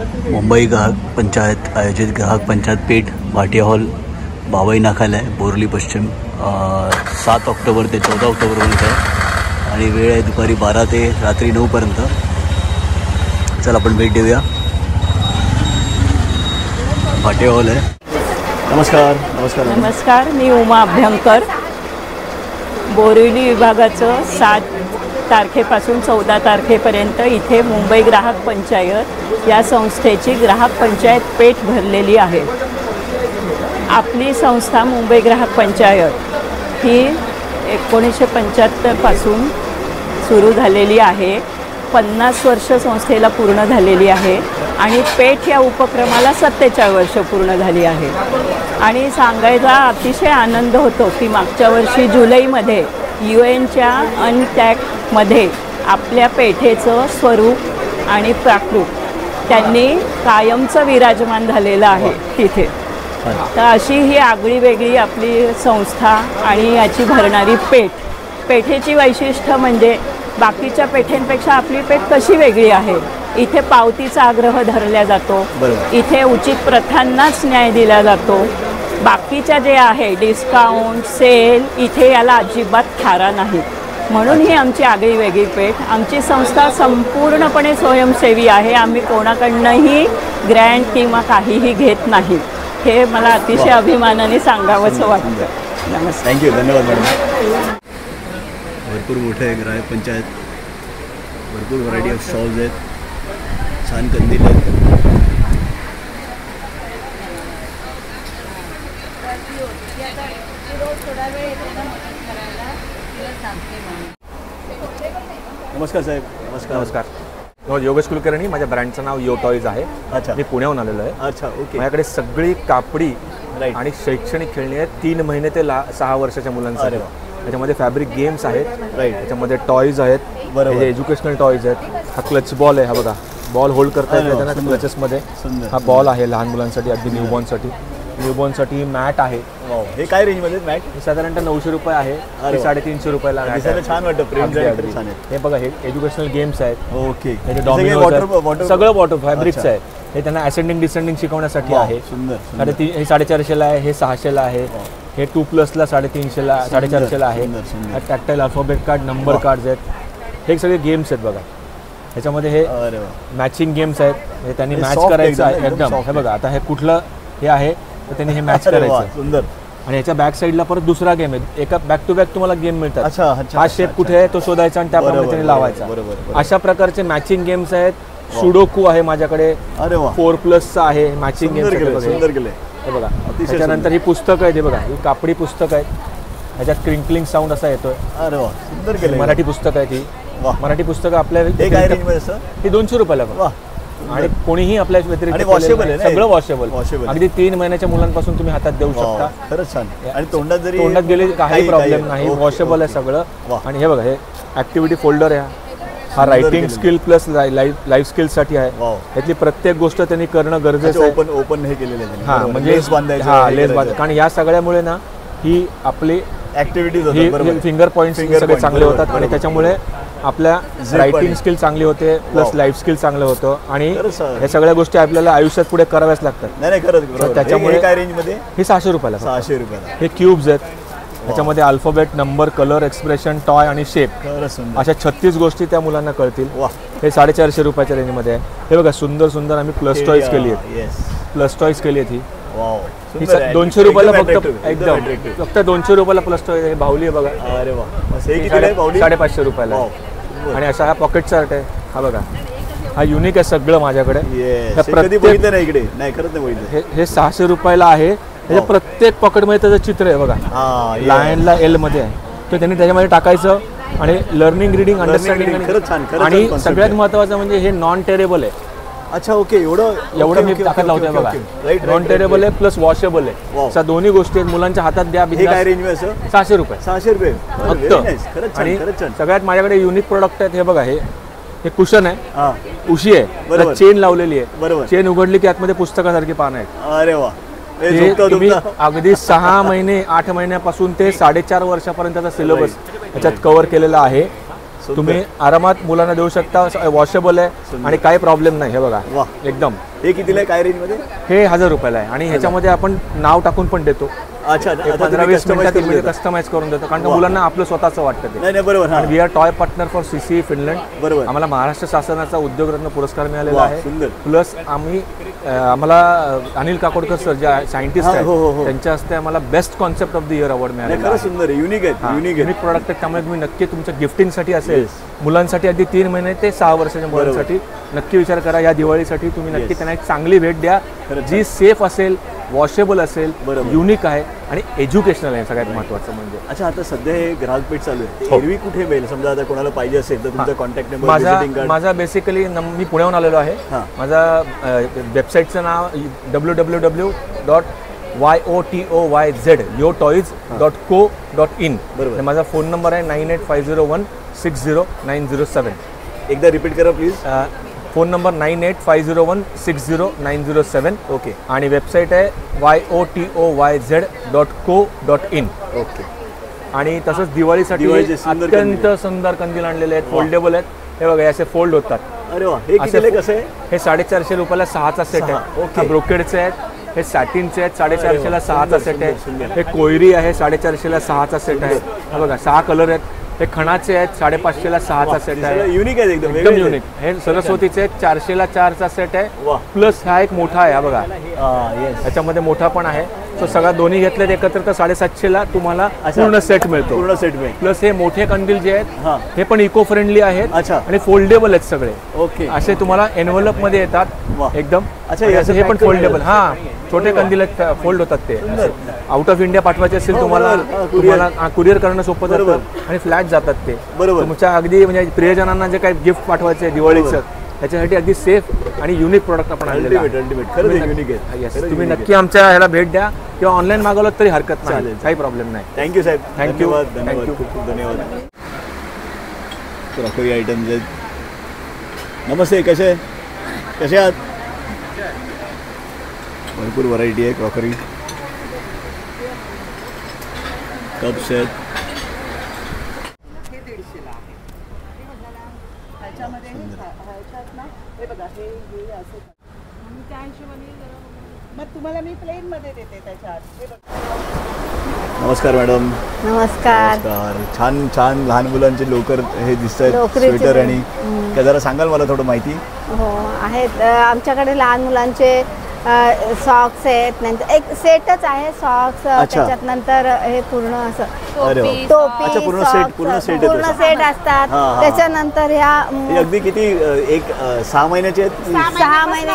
मुंबई ग्राहक पंचायत आयोजित ग्राहक पंचायत पेठ भाटिया हॉल बावई नाकाला आहे, बोरली पश्चिम. 7 ऑक्टोबर ते 14 ऑक्टोबरपर्यंत आहे आणि वेळ आहे दुपारी 12 ते रात्री 9 पर्यंत. चल आपण भेट देऊया. भाटिया हॉल आहे. नमस्कार. नमस्कार. नमस्कार, मी उमा अभ्यंकर. बोरिवली विभागाचं 7 तारखेपासून 14 तारखेपर्यंत इथे मुंबई ग्राहक पंचायत या संस्थेची ग्राहक पंचायत पेठ भरलेली आहे. आपली संस्था मुंबई ग्राहक पंचायत ही 1975 पासून सुरू झालेली आहे. 50 वर्ष संस्थेला पूर्ण झालेली आहे आणि पेठ या उपक्रमाला 47 वर्ष पूर्ण झाली आहे. आणि सांगायचा अतिशय आनंद होतो की मागच्या वर्षी जुलैमध्ये UNच्या अनटॅकमध्ये आपल्या पेठेचं स्वरूप आणि प्रारूप त्यांनी कायमचं विराजमान झालेलं आहे तिथे. तर अशी ही आगळी वेगळी आपली संस्था आणि याची भरणारी पेठेची वैशिष्ट्य म्हणजे बाकीच्या पेठेंपेक्षा आपली पेठ कशी वेगळी आहे. इथे पावतीचा आग्रह धरला जातो, इथे उचित प्रथांनाच न्याय दिला जातो. बाकीच्या जे आहे डिस्काउंट सेल इथे याला अजिबात थारा नाही. म्हणून ही आमची आगळी वेगळी पेठ. आमची संस्था संपूर्णपणे स्वयंसेवी आहे. आम्ही कोणाकडनंही ग्रँट किंवा काहीही घेत नाही. हे मला अतिशय अभिमानाने सांगावंसं वाटतं. नमस्कार. थँक्यू. धन्यवाद मॅडम. भरपूर मोठं आहे ग्राहक पंचायत. भरपूर व्हरायटी ऑफ स्टॉल्स आहेत. छान कंदील आहेत. नमस्कार साहेब. नमस्कार. नमस्कार. योगेश कुलकर्णी. माझ्या ब्रँडचं नाव यो टॉईज आहे. अच्छा. मी पुण्याहून आलेलो आहे. अच्छा. ओके. माझ्याकडे सगळी कापडी आणि शैक्षणिक खेळणी आहेत 3 महिने ते 6 वर्षाच्या मुलांसाठी. त्याच्यामध्ये फॅब्रिक गेम्स आहेत. त्याच्यामध्ये टॉईज आहेत. हे एज्युकेशनल टॉईज आहेत. हा क्लच बॉल आहे. हा बघा बॉल होल्ड करता येतो त्यांना क्लचेसमध्ये. हा बॉल आहे लहान मुलांसाठी, अगदी न्यूबॉर्नसाठी मॅट आहे. हे काय रेंजमध्ये मॅट? साधारणतः 900 रुपये आहे. 350 रुपयाला छान वाटतं. हे बघा हे एज्युकेशनल गेम्स आहेत. ओके. सगळं वॉटर फॅब्रिक्स आहे. हे त्यांना असेंडिंग डिसेंडिंग शिकवण्यासाठी आहे. सुंदर. हे 450ला आहे. हे 600ला आहे. हे 2+ला 350ला 450ला आहे. टॅक्टाईल अल्फाबेट कार्ड, नंबर कार्ड्स आहेत. हे सगळे गेम्स आहेत बघा. ह्याच्यामध्ये हे मॅचिंग गेम्स आहेत. हे त्यांनी मॅच करायचं आहे एकदम. हे बघा आता हे कुठलं हे आहे तर त्यांनी हे मॅच करायचं. सुंदर. आणि ह्याच्या बॅक साईडला परत दुसरा गेम आहे. एका बॅक टू बॅक तुम्हाला गेम मिळतात. हा शेप कुठे आहे तो शोधायचा आणि त्याप्रमाणे त्यांनी लावायचा. अशा प्रकारचे मॅचिंग गेम्स आहेत. सुडोकू आहे माझ्याकडे. 4+चा आहे मॅचिंग गेम्स. हे बघा. त्याच्यानंतर ही पुस्तकं आहेत. हे बघा ही कापडी पुस्तकं आहेत. ह्याच्यात क्रिंकलिंग साऊंड असा येतोय. मराठी पुस्तकं आहेत. ही मराठी पुस्तकं आपल्या ही 200 रुपयाला. आणि कोणीही आपल्या व्यतिरिक्त सगळं वॉशेबल. अगदी 3 महिन्याच्या मुलांपासून तुम्ही हातात देऊ शकता. खरंच छान. आणि तोंडात गेले काही प्रॉब्लेम नाही. वॉशेबल आहे सगळं. आणि हे बघा हे ऍक्टिव्हिटी फोल्डर आहे. हा रायटिंग स्किल प्लस लाईफ स्किल्ससाठी आहे. यातली प्रत्येक गोष्ट त्यांनी करणं गरजेचं आहे. ओपन हे केलेलं आहे. हा म्हणजे लेस बांधायचं. कारण या सगळ्यामुळे ना ही आपली ऍक्टिव्हिटी फिंगर पॉइंट्स सगळे चांगले होतात आणि त्याच्यामुळे आपल्या रायटिंग स्किल चांगली होते प्लस लाईफ स्किल चांगलं होतं. आणि या सगळ्या गोष्टी आपल्याला आयुष्यात पुढे कराव्याच लागतात. त्याच्यामुळे काय रेंजमध्ये? हे 600 रुपयाला. 600 रुपयाला. हे क्यूब्स आहेत. त्याच्यामध्ये alphabet, number, colour, expression, toy आणि शेप अशा 36 गोष्टी त्या मुलांना कळतील. हे 450 रुपयाच्या रेंजमध्ये आहे. हे बघा सुंदर सुंदर आम्ही प्लस टॉईज केली आहेत. ही 200 रुपयाला फक्त 200 रुपयाला प्लस टॉय. हे बाहुली आहे बघा. 550 रुपयाला. आणि असा हा पॉकेट चार्ट आहे. हा बघा हा युनिक आहे सगळं माझ्याकडे. हे 600 रुपयाला आहे. त्याच्या प्रत्येक पॉकेटमध्ये त्याचं चित्र आहे बघा. लायनला L मध्ये आहे. तर त्यांनी त्याच्यामध्ये टाकायचं आणि लर्निंग, रिडिंग, अंडरस्टँडिंग. आणि सगळ्यात महत्त्वाचं म्हणजे हे नॉन टेरेबल आहे. अच्छा. ओके. एवढं मी टाकत लावतोय बघा. नॉन टेरेबल आहे प्लस वॉशेबल आहे. अशा दोन्ही गोष्टी आहेत. मुलांच्या हातात द्या. 600 रुपये. 600 रुपये फक्त. आणि सगळ्यात माझ्याकडे युनिक प्रोडक्ट आहेत. हे बघा हे कुशन आहे. उशी आहे. चेन लावलेली आहे. चेन उघडली की आतमध्ये पुस्तकासारखी पानं आहेत. अरे वा. तुम्ही अगदी 6 महिने 8 महिन्यापासून ते 4.5 वर्षापर्यंतचा सिलेबस याच्यात कव्हर केलेला आहे. तुम्ही आरामात मुलांना देऊ शकता, वॉशेबल आहे आणि काही प्रॉब्लेम नाही. हे बघा एकदम. हे कितीला आहे, काय रेंज मध्ये? हे 1000 रुपयाला आहे आणि ह्याच्यामध्ये आपण नाव टाकून पण देतो. अच्छा, 15-20 मिनिटात कस्टमाइज करून देतो, कारण मुलांना आपलं स्वतःचं वाटतं ते. नाही बरोबर. We are toy partner for CCE Finland. बरोबर. आम्हाला महाराष्ट्र शासनाचा उद्योगरत्न पुरस्कार मिळालेला आहे. सुंदर. प्लस आम्हाला अनिल काकोडकर सर जे सायंटिस्ट आहेत त्यांच्या हस्ते आम्हाला best concept of the year award मिळालेला आहे. सुंदर, युनिक आहे, युनिक प्रोडक्ट आहे. त्यामुळे तुम्ही नक्की तुमच्या गिफ्टिंगसाठी असेल, मुलांसाठी अगदी 3 महिने ते 6 वर्षाच्या मुलांसाठी नक्की विचार करा. या दिवाळीसाठी तुम्ही नक्की त्यांना एक चांगली भेट द्या जी सेफ असेल, वॉशेबल असेल, युनिक आहे आणि एज्युकेशनल आहे सगळ्यात महत्त्वाचं म्हणजे. अच्छा, आता सध्या हे ग्राहक पेठ चालू आहे, एरवी कुठे मिळेल? समजा आता कोणाला पाहिजे असेल तर तुमचा कॉन्टॅक्ट नंबर. माझा बेसिकली मी पुण्याहून आलेलो आहे. माझा वेबसाईटचं नाव www.yotoyz.yotoys.co.in. माझा फोन नंबर आहे 9850160907. एकदा रिपीट करा प्लीज. Phone number 9850160907. ओके. आणि वेबसाईट आहे yotoyz.co.in. ओके. आणि तसंच दिवाळीसाठी अत्यंत सुंदर कंदील आणलेले आहेत, फोल्डेबल आहेत. हे बघा, असे फोल्ड होतात. अरे वा, हे कितीला कसं आहे? हे 450 रुपयाला 6चा सेट आहे. ओके. ब्रोकेडचे आहेत, हे सॅटिनचे आहेत, 450ला 6चा सेट आहे. हे कोयरी आहे, 450ला 6चा सेट आहे. हा बघा, 6 कलर आहेत. हे खणाचे आहेत, 550ला 6चा सेट आहे. युनिक आहे, एकदम युनिक. हे सरस्वतीचे आहेत, 400ला 4चा सेट आहे. प्लस हा एक मोठा आहे, हा बघा, याच्यामध्ये मोठा पण आहे. तो सगळा दोन्ही घेतलेत एकत्र तर 750ला तुम्हाला पूर्ण सेट मिळतो. पूर्ण सेट मिळेल. प्लस हे मोठे कंदील जे आहेत हे पण इको फ्रेंडली आहेत आणि फोल्डेबल आहेत सगळे. ओके. असे तुम्हाला एनव्हलप मध्ये येतात एकदम. अच्छा, हे पण फोल्डेबल. छोटे कंदील फोल्ड होतात ते. आउट ऑफ इंडिया पाठवायचे असेल तुम्हाला कुरिअर करणं सोपं जातं आणि फ्लॅट जातात ते. बरोबर. तुमच्या अगदी म्हणजे प्रियजनांना जे काही गिफ्ट पाठवायचे दिवाळीचं त्याच्यासाठी अगदी सेफ आणि युनिक प्रोडक्ट आपण आणलेले आहे. तुम्ही नक्की आमच्या ह्याला भेट द्या किंवा ऑनलाईन मागवलं तरी हरकत नाही, काही प्रॉब्लेम नाही. थँक्यू साहेब. थँक्यू. खूप खूप धन्यवाद. क्रॉकरी आयटम्स आहेत. नमस्ते, कसे आहात? भरपूर व्हरायटी आहे क्रॉकरी. कप्स आहेत. नमस्कार मॅडम. नमस्कार. छान छान लहान मुलांचे लोकर हे दिसत आहेत, स्वेटर. आणि जरा सांगाल मला थोडं माहिती? हो, आहेत आमच्याकडे लहान मुलांचे सॉक्स आहेत. नंतर एक सेटच आहे सॉक्स, त्याच्यात नंतर हे पूर्ण असं टोपी, पूर्ण सेट असतात. त्याच्यानंतर ह्या अगदी किती, एक 6 महिन्याचे आहेत? 6 महिने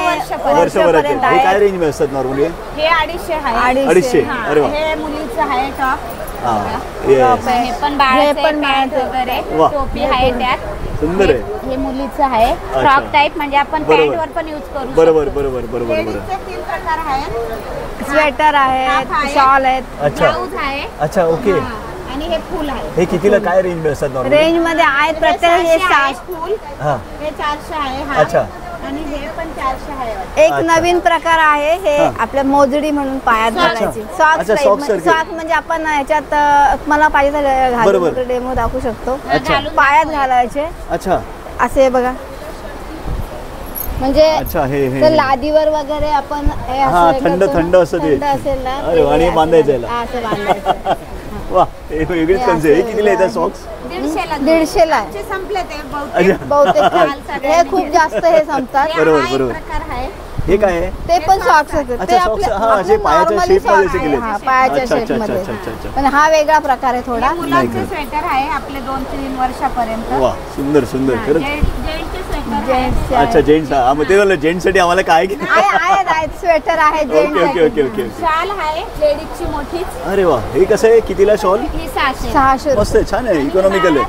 वर्षभराचे. हे काय रेंज मध्ये असतात नॉर्मली? हे 250 आहे. 250. अरे वा. हे मुलीचं आहे टॉप. हे पण पॅन्ट वगैरे टोपी आहे त्यात. सुंदर आहे. हे मुलीचं आहे, फ्रॉक टाइप, म्हणजे आपण पॅन्ट वर पण यूज करू. बरोबर. 3 प्रकार आहेत. स्वेटर आहेत, शॉल आहेत, ब्लाउज आहे. अच्छा, ओके. आणि हे फुल आहे. हे कितीला काय रेंज मध्ये असतात नॉर्मली? रेंज मध्ये आहेत प्रत्येक. हे 6 फुल. हे 400 आहे. अच्छा. आणि हे पण 400 आहे. एक नवीन प्रकार आहे, हे आपल्या मोजडी म्हणून पायात घालायची सॉक्स. म्हणजे आपण ह्याच्यात मला पाहिजे घालून डेमो दाखवू शकतो. पायात घालायचे. अच्छा. असे बघा, म्हणजे हे लादीवर वगैरे आपण थंड असं असेल ना, आणि बांधायचं. वा, हे वेगळीच कन्सेप्ट. हे कितीला येतात सॉक्स? 150ला संपले ते बहुतेक. हे खूप जास्त हे संपतात. बरोबर. हे काय आहे? ते पण सॉक्स आहेत. ते आपले पायाच्या शेप मध्ये. पण हा वेगळा प्रकार आहे थोडा. मुलांचे स्वेटर आहे आपले 2-3 वर्षापर्यंत. वा, सुंदर खरंच. अच्छा, जेंट्स. मग ते जेंट्स साठी आम्हाला काय आहेत स्वेटर आहे. ओके. शॉल आहे लेडीजची मोठीच. अरे वा. हे कसं आहे, कितीला शॉल? 600. मस्त आहे, छान आहे, इकॉनॉमिकल आहे.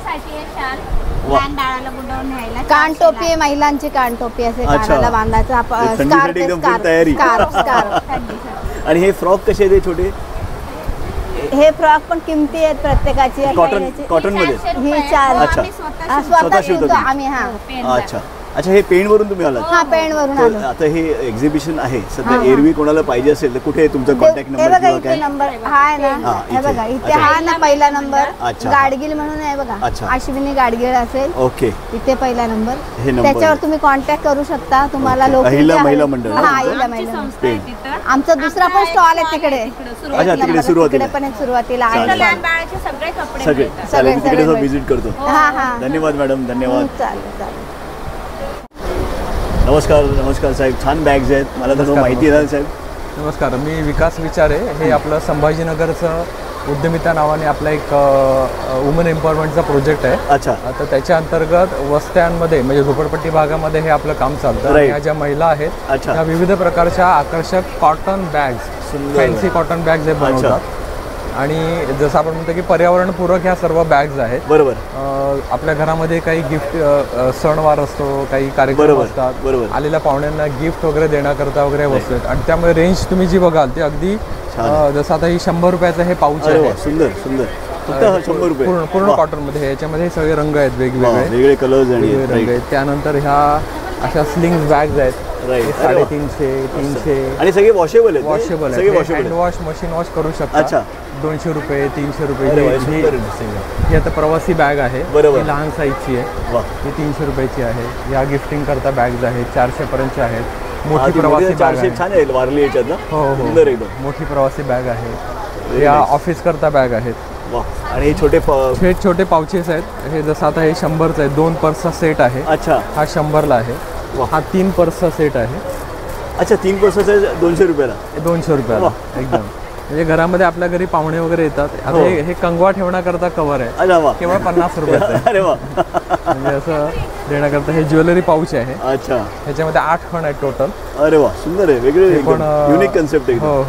कान टोपी, महिलांची कान टोपी असे कानाला बांधायचं. आणि हे फ्रॉक कसे आहेत छोटे? हे फ्रॉक पण किमती आहेत प्रत्येकाची. कॉटन मध्ये? ही 4 स्वतः शिवतो आम्ही. अच्छा. अच्छा, हे पेणवरून तुम्ही आलात? हा, पेणवरून आलो. आता हे एक्झिबिशन आहे सध्या, एरवी कोणाला पाहिजे असेल तर कुठे तुमचा कॉन्टॅक्ट नंबर किंवा काय? नंबर हा आहे ना, हे बघा इथे हा ना पहिला नंबर, गाडगिल म्हणून आहे बघा, अश्विनी गाडगिल असेल. ओके, इथे पहिला नंबर, त्याच्यावर तुम्ही कॉन्टॅक्ट करू शकता. तुम्हाला महिला मंडळ, आमचा दुसरा पण स्टॉल आहे तिकडे. तिकडे सुरुवातीला पण एक सुरुवातीला आहे. सगळे चालेल, तिकडे व्हिजिट करतो. धन्यवाद मॅडम, धन्यवाद. चालेल. नमस्कार साहेब, छान बॅग्स आहेत, मला तर माहिती आहे साहेब. नमस्कार, मी विकास विचारे. हे आपलं संभाजीनगरचं उद्यमिता नावाने आपला एक वुमन एम्पॉवरमेंटचा प्रोजेक्ट आहे. अच्छा. आता त्याच्या अंतर्गत वस्त्यांमध्ये म्हणजे झोपडपट्टी भागामध्ये हे आपलं काम चालतं. ह्या ज्या महिला आहेत त्या विविध प्रकारच्या आकर्षक cotton bags, fancy cotton bags हे बनवतात. आणि जसं आपण म्हणतो की पर्यावरणपूरक ह्या सर्व बॅग्स आहेत. बरोबर. आपल्या घरामध्ये काही गिफ्ट सणवार असतो, काही कार्यक्रम असतात, आलेल्या पाहुण्यांना गिफ्ट वगैरे देण्याकरता वगैरे वस्तू आहेत. आणि त्यामुळे रेंज तुम्ही जी बघाल ती अगदी जसं आता ही 100 रुपयाचं हे पाऊच आहे. सुंदर सुंदर, 100 रुपये पूर्ण कॉटन मध्ये. याच्यामध्ये सगळे रंग आहेत, वेगवेगळे कलर्स आणि रंग आहेत. त्यानंतर ह्या अशा स्लिंग बॅग्स आहेत, 350-300 आणि सगळे वॉशेबल आहेत. हँड वॉश, मशीन वॉश करू शकता. 200 रुपये, 300 रुपये. ही आता प्रवासी बॅग आहे, लहान साईजची आहे, ही 300 रुपयाची आहे. या गिफ्टिंग करता बॅग्स आहेत, 400 पर्यंतच्या आहेत. मोठी प्रवासी बॅग आहे. हो, मोठी प्रवासी बॅग आहे. या ऑफिस करता बॅग आहेत. आणि छोटे पाउचेस आहेत. हे जसं आता हे 100चं आहे, 2 पर्सचा सेट आहे. अच्छा, हा 100ला आहे. हा 3 पर्सचा सेट आहे. अच्छा, 3 पर्सचा 200 रुपयाला. 200 रुपयाला एकदम. म्हणजे घरामध्ये आपल्या घरी पाहुणे वगैरे येतात. आता हे कंगवा ठेवण्याकरता कव्हर आहे, केवळ 50 रुपयाचं आहे. अरे वा. म्हणजे असं देण्याकरता हे ज्वेलरी पाऊच आहे. अच्छा, ह्याच्यामध्ये 8 खण आहेत टोटल. अरे वा, सुंदर आहे, वेगळे पण युनिक कन्सेप्ट आहे. हो,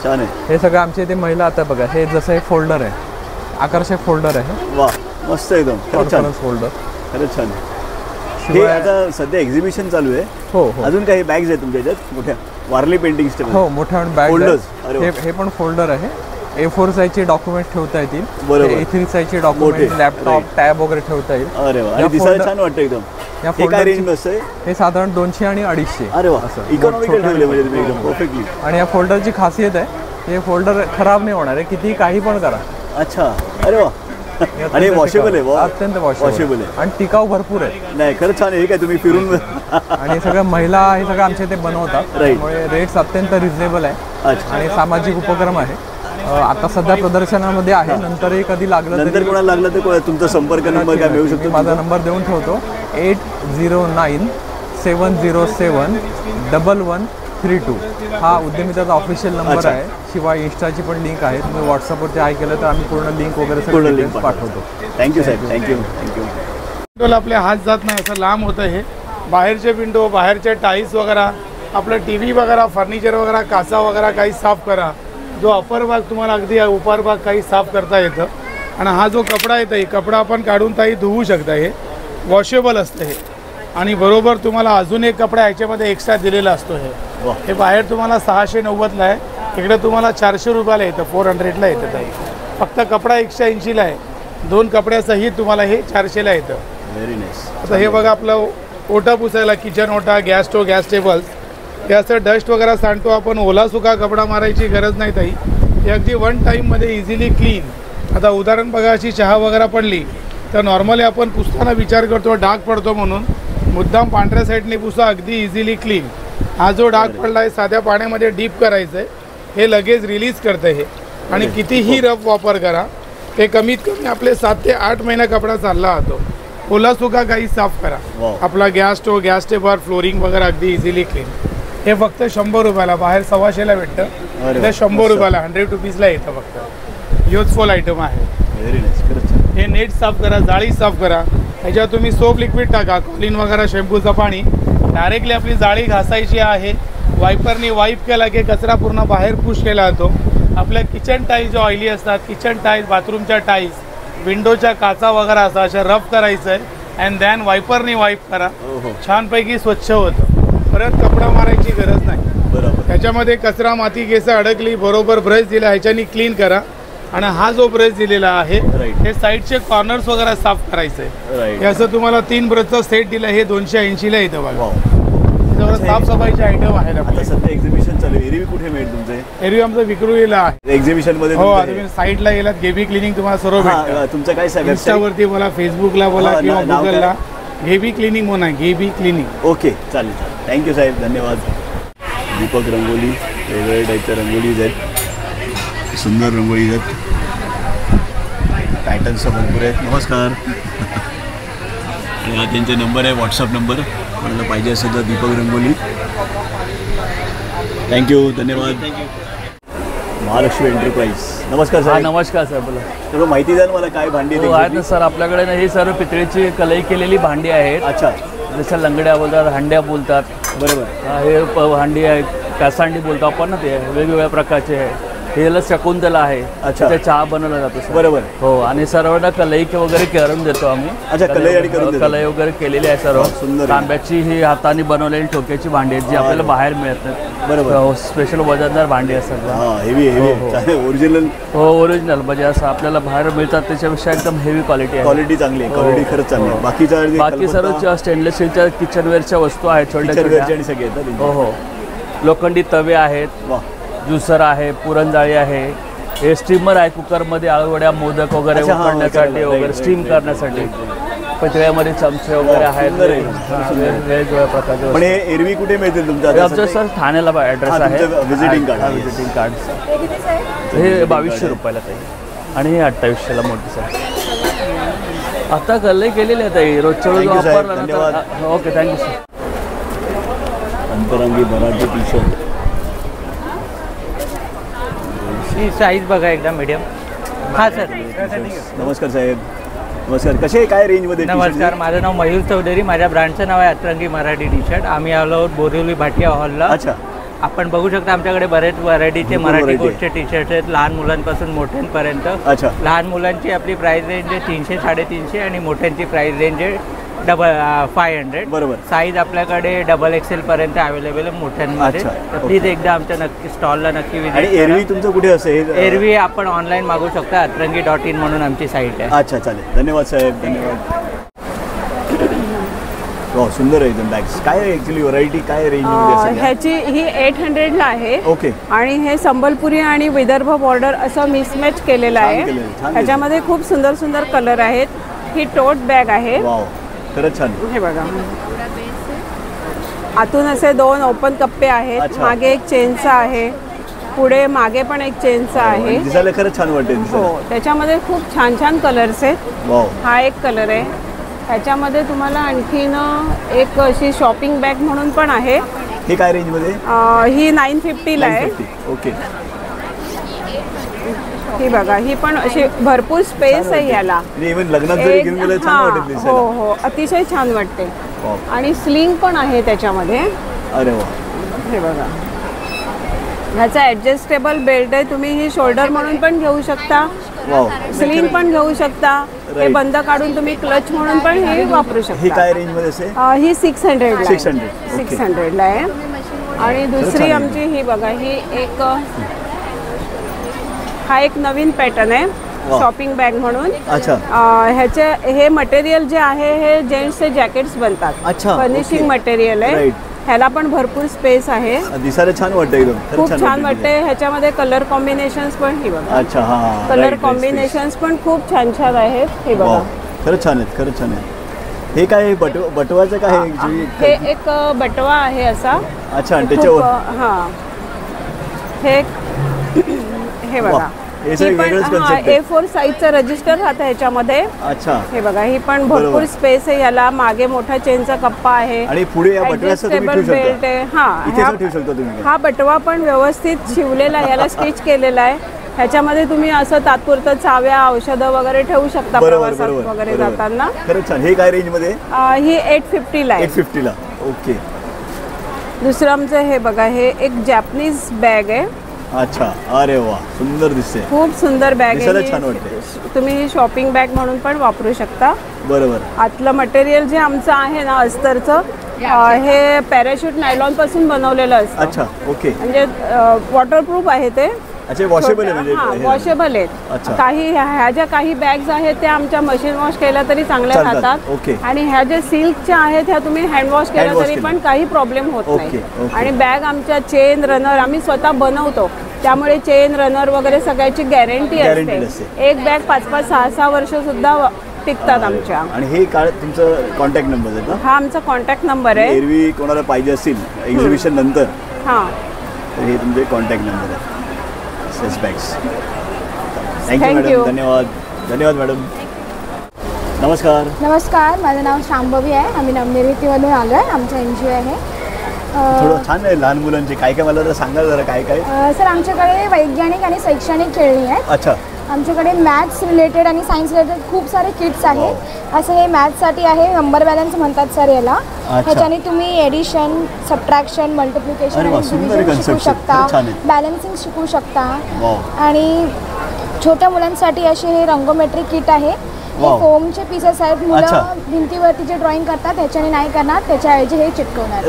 छान आहे. हे सगळं आमच्या इथे महिला. आता बघा, हे जसं हे फोल्डर आहे, आकर्षक फोल्डर आहे. वा, मस्त एकदम. कॉन्फरन्स फोल्डर, खरंच छान. हे आता सध्या एक्झिबिशन चालू आहे. हो, अजून काही बॅग्स आहेत तुमच्या ह्याच्यात मोठ्या वारली पेंटिंग्स? हो, मोठ्या बॅग. हे पण फोल्डर आहे. A4 साईजचे डॉक्युमेंट ठेवता येतील, A3 साईजचे डॉक्युमेंट, लॅपटॉप, टॅब वगैरे ठेवता येईल. अरे वा, दिसायला छान वाटतं एकदम. या फोल्डर रेंज आहे हे साधारण 200 आणि 250. अरे वा, इकॉनॉमिकल ठेवले म्हणजे तुम्ही एकदम परफेक्टली. आणि या फोल्डरची खासियत आहे, हे फोल्डर खराब नाही होणार आहे, किती काही पण करा. अच्छा, अरे वा. आणि वॉशेबल आहे, अत्यंत वॉशेबल आहे आणि टिकाऊ भरपूर आहे. नाही, खरंच छान आहे. काय तुम्ही फिरून आणि सगळ्या महिला हे सगळं आमच्या इथे बनवतात, त्यामुळे रेट्स अत्यंत रिजनेबल आहे. आणि सामाजिक उपक्रम आहे. आता सध्या प्रदर्शनामध्ये आहे. नंतरही कधी लागलं, नंतर कोणाला लागलं तर तुमचा संपर्क नंबर काय मिळू शकतो? माझा नंबर देऊन ठेवतो, 8097071132. हा उद्यमिताचा ऑफिशियल नंबर आहे. शिवाय इंस्टाची पण लिंक आहे. तुम्ही व्हॉट्सअपवरती हाय केलं तर आम्ही पूर्ण लिंक वगैरे सगळं लिंक पाठवतो. थँक्यू साहेब, थँक्यू. विंडोला आपले हात जात नाही, असं लांब होतं हे. बाहेरचे विंडो, बाहेरचे टाईल्स वगैरे, आपलं TV वगैरे, फर्निचर वगैरे, काचा वगैरे काही साफ करा. जो अपर भाग तुम्हाला अगदी उपर भाग काही साफ करता येतं. आणि हा जो कपडा येतो, हे कपडा आपण काढून ताई धुवू शकता. हे वॉशेबल असतं हे. आणि बरोबर तुम्हाला अजून एक कपडा ह्याच्यामध्ये एक्स्ट्रा दिलेला असतो. हे बाहेर तुम्हाला 690ला आहे, इकडे तुम्हाला 400 रुपयाला येतं, 400ला येतं ताई. फक्त कपडा 180ला आहे. 2 कपड्यासहित तुम्हाला हे 400ला येतं. Very nice. आता हे बघा, आपलं ओटा पुसायला, किचन ओटा, गॅस स्टोव, गॅस टेबल्स, हे असं डस्ट वगैरे सांडतो आपण. ओला सुका कपडा मारायची गरज नाही ताई. हे अगदी 1 टाईममध्ये इझिली क्लीन. आता उदाहरण बघा, अशी चहा वगैरे पडली तर नॉर्मली आपण पुसताना विचार करतो डाग पडतो म्हणून, मुद्दाम पांढऱ्या साईडने पुसा, अगदी इझिली क्लीन. हा जो डाग पडला आहे साध्या पाण्यामध्ये डीप करायचं आहे, हे लगेच रिलीज करतं हे. आणि कितीही रफ वापर करा, ते कमीत कमी आपले 7 ते 8 महिना कपडा चालला जातो. ओला सुका काही साफ करा. आपला gas stove, gas table, flooring वगैरे अगदी इझिली क्लीन. हे फक्त 100 रुपयाला, बाहेर 125ला भेटतं, इथे 100 रुपयाला, 100 रुपीजला येतं फक्त. युजफुल आयटम आहे. हे नेट साफ करा, जाळी साफ करा. ह्याच्यात तुम्ही सोप लिक्विड टाका, कॉलिन वगैरे, शॅम्पूचं पाणी, डायरेक्टली आपली जाळी घासायची आहे. वायपरनी वाईप केला की कचरा पूर्ण बाहेर पुश केला जातो. आपल्या किचन टाईल्स जे ऑइली असतात, किचन टाईल्स, बाथरूमच्या टाईल्स, विंडोच्या काचा वगैरे असतात, अशा रफ करायचं आहे. अँड दॅन वायपरनी वाईप करा, छानपैकी स्वच्छ होतं. परत कपडा मारायची गरज नाही. त्याच्यामध्ये कचरा, माती, केस अडकली, बरोबर ब्रश दिला, ह्याच्यानी क्लीन करा. आणि हा जो ब्रश दिलेला आहे हे साईडचे कॉर्नर्स वगैरे साफ करायचे. हे असं तुम्हाला 3 ब्रशचा सेट दिला. हे 280 ला येतं बघा. साफसफाईचे आयटम आहे. आता सध्या एक्झिबिशन चालू आहे. एरवी कुठे मिळेल तुमचे? एरवी आमचं विक्रोळीला आहे एक्झिबिशन मध्ये. हो, तुम्ही साईटला गेलात गेबी क्लिनिक तुम्हाला सर्व भेटतं. तुमचं काय सांगा? इंस्टावरती बोला, फेसबुकला बोला किंवा गुगलला गेबी क्लिनिक म्हणा. गेबी क्लिनिक. ओके, चालेल. थँक्यू साहेब, धन्यवाद. दीपक रंगोली, वेगवेगळ्या टाईपच्या रंगोलीज आहेत. सुंदर रंगोळी आहेत. पॅटर्न्स भरपूर आहेत. नमस्कार. हा त्यांचे नंबर आहे, व्हॉट्सअप नंबर. कोणाला पाहिजे असेल तर दीपक रंगोली. थँक्यू, धन्यवाद. महालक्ष्मी एंटरप्राइज. नमस्कार सर. नमस्कार सर, बोला. थोडं माहिती द्या मला, काय भांडी आहेत ना सर आपल्याकडे ना. ही सर्व पितळेची कलई केलेली भांडी आहेत. अच्छा. जसं लंगड्या बोलतात, हांड्या बोलतात. बरोबर. हे भांडी आहे, कासांडी बोलतो आपण ना, ते वेगवेगळ्या प्रकारचे आहे. हे शकुंतला आहे. अच्छा. ते चहा बनवला जातो सर. बरोबर. हो, आणि सर्वांना कलई वगैरे करून देतो आम्ही. अच्छा, कलई वगैरे केलेली आहे सर्व. सुंदर. तांब्याची ही हाताने बनवलेली ठोक्याची भांडी आहेत जी आपल्याला बाहेर मिळत नाही. बरोबर. स्पेशल वजनदार भांडी असतात. ओरिजिनल. हो, ओरिजिनल म्हणजे असं आपल्याला बाहेर मिळतात त्याच्यापेक्षा एकदम हेवी क्वालिटी आहे. क्वालिटी चांगली आहे. क्वालिटी खरंच चांगली आहे. बाकी सर्व स्टेनलेस स्टीलच्या किचनवेअरच्या वस्तू आहेत छोट्या छोट्या. हो हो. लोखंडी तवे आहेत, ज्युसर आहे, पुरणजाळी आहे, हे स्टीमर आहे. कुकरमध्ये आळूवड्या, मोदक वगैरे उकडण्यासाठी वगैरे स्टीम करण्यासाठी. पत्र्यामध्ये चमचे वगैरे आहेत. वेगवेगळ्या प्रकारचे. पण हे एरवी कुठे मिळतील तुमच्या? आमचं सर ठाण्याला ॲड्रेस आहे. Visiting card. व्हिजिटिंग कार्ड हे 2200 रुपयाला ते, आणि हे 2800ला मोठी सर. आता कलई केलेली आहे ताई, रोजच्या रोज वापरला. Okay, thank you sir. अंतरंगी मराठी टी शर्ट. ही साईज बघा एकदम मीडियम. हां सर. नमस्कार साहेब. नमस्कार. कसे काय रेंजमध्ये? नमस्कार, माझं नाव मयूर चौधरी. माझ्या ब्रँडचं नाव आहे अतरंगी मराठी टी शर्ट. आम्ही आलो बोरिवली भाटिया हॉलला. अच्छा. आपण बघू शकता आमच्याकडे बरेच व्हरायटीचे मराठी कोटचे टी शर्ट आहेत, लहान मुलांपासून मोठ्यांपर्यंत. अच्छा. लहान मुलांची आपली प्राइस रेंज आहे 300 350 आणि मोठ्यांची प्राइस रेंज आहे 500. बरोबर. साईज आपल्याकडे XXL पर्यंत अवेलेबल आहे मोठ्यांमध्ये. प्लीज एकदा आमच्या नक्की स्टॉलला नक्की विजिट. एरवी तुमचं कुठे असेल? एरवी आपण ऑनलाईन मागू शकता. अतरंगी.in म्हणून आमची साईट आहे. अच्छा, चालेल. धन्यवाद साहेब, धन्यवाद. हो, सुंदर आहे एकदम बॅग्स. काय आहे ऍक्च्युअली व्हरायटी, काय रेंजमध्ये? ह्याची ही 800ला आहे. ओके. आणि हे संबलपुरी आणि विदर्भ बॉर्डर असं मिसमॅच केलेलं आहे. ह्याच्यामध्ये खूप सुंदर सुंदर कलर आहेत. ही टोट बॅग आहे. खरंच छान. हे बघा, आतून असे 2 ओपन कप्पे आहेत. मागे एक चेनचा आहे, पुढे मागे पण एक चेनचा आहे. दिसायला खरंच छान वाटते. हो, त्याच्यामध्ये खूप छान छान कलर्स आहेत. हा एक कलर आहे. ह्याच्यामध्ये तुम्हाला आणखीन एक अशी शॉपिंग बॅग म्हणून पण आहे. हे काय रेंजमध्ये? ही 950ला आहे. ओके. ही बघा, ही पण अशी भरपूर स्पेस आहे याला. इव्हन लग्नात जरी घेऊन गेलं छान वाटते. हो हो, अतिशय छान वाटते. आणि स्लिंग पण आहे त्याच्यामध्ये. अरे वा. हे बघा, ह्याचा ऍडजस्टेबल बेल्ट आहे. तुम्ही ही शोल्डर म्हणून पण घेऊ शकता, स्लिंग पण घेऊ शकता. हे बंद काढून तुम्ही क्लच म्हणून पण हे वापरू शकता. ही काय रेंजमध्ये असेल? ही 600ला. 600ला आहे. आणि दुसरी आमची ही बघा, ही एक हा एक नवीन पॅटर्न आहे शॉपिंग बॅग म्हणून. अच्छा. ह्याचे हे मटेरियल जे आहे हे जेंट्सचे जॅकेट्स बनतात. फर्निशिंग मटेरियल आहे. ह्याला पण भरपूर स्पेस आहे. दिसायला छान वाटतं एकदम. खूप छान वाटते. ह्याच्यामध्ये कलर कॉम्बिनेशन्स पण ही बघा. अच्छा. हा, कलर कॉम्बिनेशन्स पण खूप छान छान आहेत. हे बघा, खरंच छान आहेत, खरंच छान आहे. हे काय बटवाचं काय? हे एक बटवा आहे असा. अच्छा. त्याच्यावर हे बघा, A4 साईजचा रजिस्टर राहतं ह्याच्यामध्ये. अच्छा. हे बघा, ही पण भरपूर स्पेस आहे याला. मागे मोठा चेनचा कप्पा आहे. आणि पुढे या बटव्याचं बेल्ट आहे. हा बटवा पण व्यवस्थित शिवलेला आहे, याला स्टिच केलेला आहे. ह्याच्यामध्ये तुम्ही असं तात्पुरतं चाव्या, औषधं वगैरे ठेवू शकता प्रवासात वगैरे जाताना. खरंच छान. हे काय रेंजमध्ये? ही 850ला आहे. 850ला. ओके. दुसरं आमचं हे बघा, हे एक जॅपनीज बॅग आहे. अच्छा. अरे वा, सुंदर दिसते. खूप सुंदर बॅग आहे. छान वाटते. तुम्ही ही शॉपिंग बॅग म्हणून पण वापरू शकता. बरोबर. आतलं मटेरियल जे आमचं आहे ना अस्तरचं, हे पॅराशूट नायलॉन पासून बनवलेलं असतं. अच्छा. ओके. म्हणजे वॉटरप्रूफ आहे ते. अच्छा वॉशेबल आहे म्हणजे वॉशेबल आहेत. काही ह्या ज्या काही बॅग्स आहेत त्या आमच्या मशीन वॉश केल्या तरी चांगल्या राहतात आणि ह्या ज्या सिल्कच्या आहेत ह्या तुम्ही हँड वॉश केल्या तरी पण काही प्रॉब्लेम होत नाही. आणि बॅग आमच्या चेन रनर आम्ही स्वतः बनवतो त्यामुळे चेन रनर वगैरे सगळ्याची गॅरंटी असते. एक बॅग 5-5, 6-6 वर्ष सुद्धा टिकतात आमच्या. आणि हे काय तुमचं कॉन्टॅक्ट नंबर आहे का? हा आमचा कॉन्टॅक्ट नंबर आहे. एरवी कोणाला पाहिजे असेल एक्झिबिशन नंतर हां तर हे तुमचे कॉन्टॅक्ट नंबर आहे. सेस बॅग्स. Thank you madam. धन्यवाद. धन्यवाद मॅडम. नमस्कार. नमस्कार, माझं नाव शांभवी आहे. आम्ही नवनिर्मितीमधून आलो आहे. आमचं NGO आहे. थोडं छान आहे लहान मुलांचे. काय काय मला जरा सांगा जरा काय काय. सर आमच्याकडे वैज्ञानिक आणि शैक्षणिक खेळणी आहेत. अच्छा. आमच्याकडे मॅथ्स रिलेटेड आणि सायन्स रिलेटेड खूप सारे किट्स आहेत. असं हे मॅथ्ससाठी आहे, नंबर बॅलन्स म्हणतात सर याला. ह्याच्याने तुम्ही एडिशन, सबट्रॅक्शन, मल्टिप्लिकेशन आणि डिव्हिजन शिकू शकता, बॅलन्सिंग शिकू शकता. आणि छोट्या मुलांसाठी असे हे रंगोमेट्रिक किट आहे. हे फोमचे पीसेस आहेत. मुलं भिंतीवरती जे ड्रॉइंग करतात त्याच्याने नाही करणार, त्याच्याऐवजी हे चिटकवणार.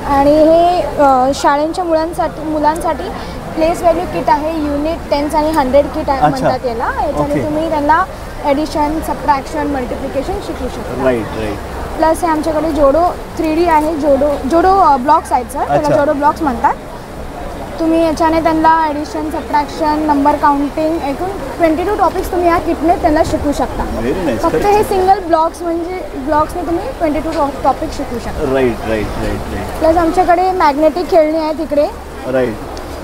आणि हे शाळेच्या मुलांसाठी प्लेस व्हॅल्यू किट आहे. युनिट 10 आणि 100 किट म्हणतात याला. याच्याने तुम्ही त्यांना एडिशन, सबट्रॅक्शन, मल्टिप्लिकेशन शिकू शकता. प्लस हे आमच्याकडे जोडो 3D आहे. जोडो ब्लॉक्स आहेत सर, त्याला जोडो ब्लॉक्स म्हणतात. तुम्ही याच्याने त्यांना ॲडिशन, सबट्रॅक्शन, नंबर काउंटिंग एकूण 22 टॉपिक्स तुम्ही या किटने त्यांना शिकू शकता. फक्त हे सिंगल ब्लॉक्स म्हणजे ब्लॉक्सने तुम्ही 22 टॉपिक शिकू शकता. प्लस आमच्याकडे मॅग्नेटिक खेळणी आहेत इकडे.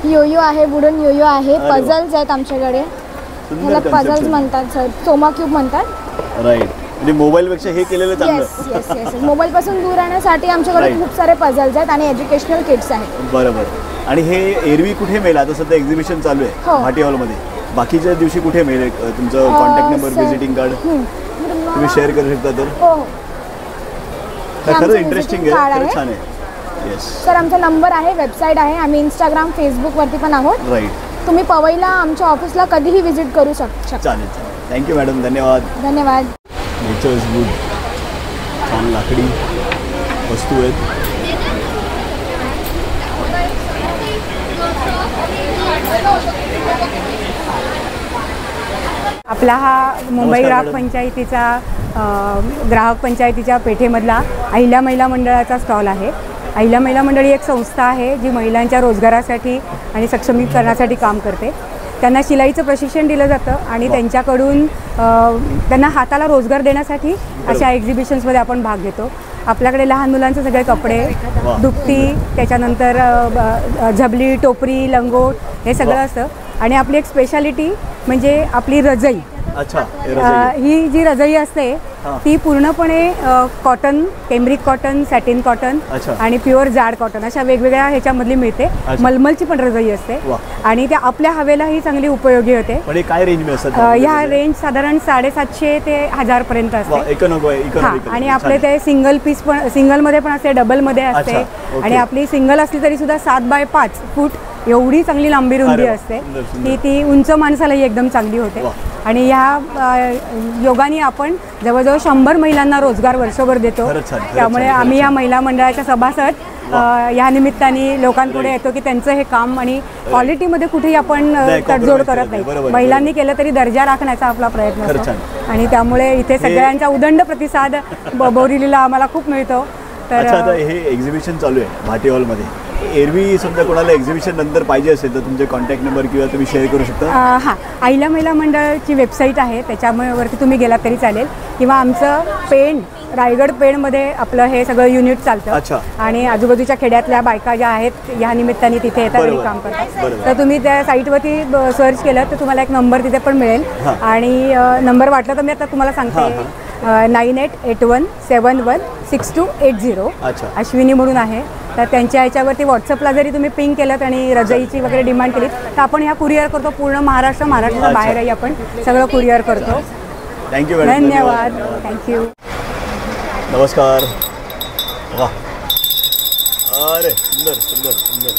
योयो आहे, वुडन योयो आहे. पझल्स आहेत आमच्याकडे. ह्याला पझल्स म्हणतात सर, सोमा क्यूब म्हणतात. म्हणजे मोबाईल पेक्षा हे केलेलं चांगलं. येस. मोबाईल पासून दूर राहण्यासाठी आमच्याकडे खूप सारे पझल्स आहेत आणि एज्युकेशनल किट्स आहेत. बरोबर. आणि हे एरवी कुठे मिळेल? आता सध्या एक्झिबिशन चालू आहे भाटी हॉलमध्ये. बाकीच्या दिवशी कुठे मिळेल? तुमचं कॉन्टॅक्ट नंबर, व्हिजिटिंग कार्ड तुम्ही शेअर करू शकता तर? खरंच इंटरेस्टिंग आहे, खरंच छान आहे. सर आमचा नंबर आहे, वेबसाईट आहे. आम्ही इंस्टाग्राम, फेसबुकवरती पण आहोत. तुम्ही पवईला आमच्या ऑफिसला कधीही व्हिजिट करू शकता. चालेल. Thank you madam. धन्यवाद. धन्यवाद. Nature is good. छान लाकडी वस्तू आहेत. आपला हा मुंबई ग्राहक पंचायतीच्या पेठेमधला अहिल्या महिला मंडळाचा स्टॉल आहे. अहिल्या महिला मंडळ ही एक संस्था आहे जी महिलांच्या रोजगारासाठी आणि सक्षमीकरणासाठी काम करते. त्यांना शिलाईचं प्रशिक्षण दिलं जातं आणि त्यांच्याकडून त्यांना हाताला रोजगार देण्यासाठी अशा एक्झिबिशन्समध्ये आपण भाग घेतो. आपल्याकडे लहान मुलांचे सगळे कपडे, दुपटी, त्याच्यानंतर झबली, टोपरी, लंगोट हे सगळं असतं. आणि आपली एक स्पेशालिटी म्हणजे आपली रजई. ही जी रजई असते ती पूर्णपणे कॉटन, केम्ब्रिक कॉटन, सॅटिन कॉटन आणि प्युअर जाड कॉटन अशा वेगवेगळ्या ह्याच्यामधली मिळते. मलमलची पण रजई असते आणि त्या आपल्या हवेलाही चांगली उपयोगी होते. काय रेंज असतात? ह्या रेंज साधारण 750 ते 1000 पर्यंत असते. आणि आपले ते सिंगल पीस पण, सिंगलमध्ये पण असते, डबलमध्ये असते. आणि आपली सिंगल असली तरी सुद्धा 7 बाय 5 फूट एवढी चांगली लांबी रुंदी असते की ती उंच माणसालाही एकदम चांगली होते. आणि ह्या योगाने आपण जवळजवळ 100 महिलांना रोजगार वर्षभर देतो. त्यामुळे आम्ही या महिला मंडळाच्या सभासद या निमित्ताने लोकांपुढे येतो की त्यांचं हे काम आणि क्वालिटीमध्ये कुठेही आपण तडजोड करत नाही. महिलांनी केलं तरी दर्जा राखण्याचा आपला प्रयत्न असतो. आणि त्यामुळे इथे सगळ्यांचा उदंड प्रतिसाद बोरिवलीला आम्हाला खूप मिळतो. तर हे एक्झिबिशन चालू आहे भाटी हॉलमध्ये. एरवी समजा कोणाला एक्झिबिशन नंतर पाहिजे असेल तर तुमचे कॉन्टॅक्ट नंबर किंवा तुम्ही शेअर करू शकता? हां, अहिल्या महिला मंडळाची वेबसाईट आहे, त्याच्यावरती तुम्ही गेलात तरी चालेल. किंवा आमचं पेण, रायगड पेणमध्ये आपलं हे सगळं युनिट चालतं. आणि आजूबाजूच्या खेड्यातल्या बायका ज्या आहेत या निमित्ताने तिथे येतात आणि काम करतात. तर तुम्ही त्या साईटवरती सर्च केलं तर तुम्हाला एक नंबर तिथे पण मिळेल. आणि नंबर वाटला तर मी आता तुम्हाला सांगते. 9881716280 अश्विनी म्हणून आहे. तर त्यांच्या ह्याच्यावरती व्हॉट्सअपला जरी तुम्ही पिंग केलं आणि रजईची वगैरे डिमांड केली तर आपण ह्या कुरिअर करतो. पूर्ण महाराष्ट्राच्या बाहेरही आपण सगळं कुरिअर करतो. थँक्यू. धन्यवाद. थँक्यू. नमस्कार. वा, अरे सुंदर सुंदर सुंदर.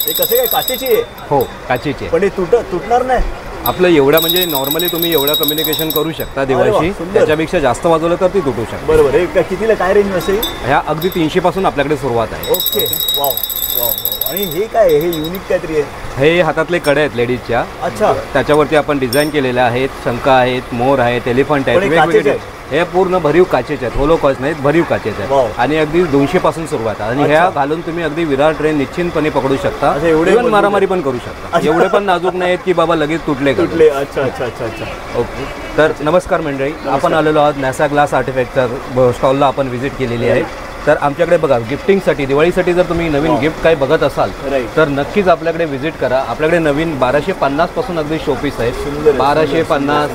हे कसे काय काचेची आहे? हो, काचेची. पण हे तुटणार नाही? आपलं एवढं म्हणजे नॉर्मली तुम्ही एवढं कम्युनिकेशन करू शकता दिवाळीशी, त्याच्यापेक्षा जास्त वाजवलं तर ती तुटू शकते. बरोबर. हे कितीला काय रेंज असेल? ह्या अगदी 300 पासून आपल्याकडे सुरुवात आहे. ओके. Wow wow. आणि हे काय हे युनिक काहीतरी आहे? हे हातातले कडे आहेत लेडीजच्या. अच्छा. त्याच्यावरती आपण डिझाईन केलेले आहेत, शंख आहेत, मोर आहेत, एलिफंट आहेत, वेगवेगळे. हे पूर्ण भरीव काचेचे आहेत, होलो कॉच नाहीत, भरीव काचेचे आहेत आणि अगदी 200 पासून सुरुवात आहे. आणि ह्या घालून तुम्ही अगदी विरार ट्रेन निश्चितपणे पकडू शकता, एवढे मारामारी पण करू शकता. एवढे पण नाजूक नाहीत की बाबा लगेच तुटले. अच्छा अच्छा अच्छा अच्छा. ओके. तर नमस्कार मंडळी, आपण आलेलो आहोत नॅसा ग्लास आर्टिफॅक्टच्या स्टॉलला आपण व्हिजिट केलेली आहे. तर आमच्याकडे बघा गिफ्टिंगसाठी, दिवाळीसाठी जर तुम्ही नवीन गिफ्ट काय बघत असाल तर नक्कीच आपल्याकडे व्हिजिट करा. आपल्याकडे नवीन 1250 पासून अगदी शोपीस आहेत. 1250.